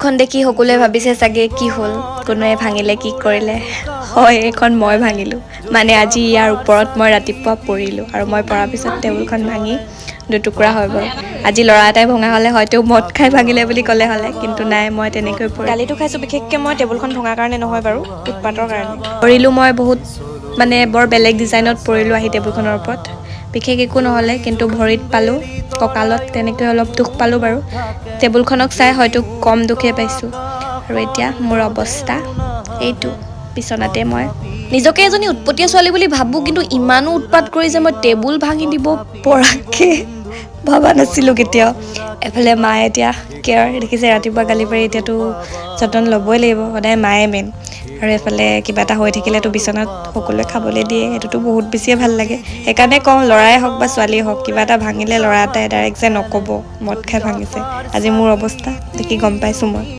খন দেখি সকলোৱে ভাবিছে চাগে কি হ'ল, কোনোৱে ভাঙিলে কি কৰিলে। হয়, এইখন মই ভাঙিলোঁ। মানে আজি ইয়াৰ ওপৰত মই ৰাতিপুৱা পৰিলোঁ আৰু মই পৰাৰ পিছত টেবুলখন ভাঙি দুটুকুৰা হৈ গ'ল। আজি ল'ৰা এটাই ভঙা হ'লে হয়তো মদ খাই ভাঙিলে বুলি ক'লে হ'লে, কিন্তু নাই, মই তেনেকৈ গালিটো খাইছোঁ। বিশেষকৈ মই টেবুলখন ভঙাৰ কাৰণে নহয় বাৰু, উৎপাতৰ কাৰণে পৰিলোঁ। মই বহুত মানে বৰ বেলেগ ডিজাইনত পৰিলোঁ আহি টেবুলখনৰ ওপৰত। বিশেষ একো নহ'লে, কিন্তু ভৰিত পালোঁ, কঁকালত তেনেকৈ অলপ দুখ পালোঁ বাৰু। টেবুলখনক চাই হয়তো কম দুখে পাইছোঁ। আৰু এতিয়া মোৰ অৱস্থা এইটো, বিচনাতে মই নিজকে এজনী উৎপতীয়া ছোৱালী বুলি ভাবোঁ, কিন্তু ইমানো উৎপাত কৰি যে মই টেবুল ভাঙি দিব পৰাকৈ ভবা নাছিলোঁ কেতিয়াও। এফালে মায়ে এতিয়া কেয়াৰ দেখিছে, ৰাতিপুৱা গালি পাৰি, এতিয়াতো যতন ল'বই লাগিব, সদায় মায়ে মেইন। আৰু এফালে কিবা এটা হৈ থাকিলেতো বিচনাত সকলোৱে খাবলৈ দিয়ে, সেইটোতো বহুত বেছিয়ে ভাল লাগে। সেইকাৰণে কওঁ, ল'ৰাই হওক বা ছোৱালীয়ে হওক, কিবা এটা ভাঙিলে ল'ৰা এটাই ডাইৰেক্ট যে নক'ব মদ খাই ভাঙিছে। আজি মোৰ অৱস্থা দেখি গম পাইছোঁ মই।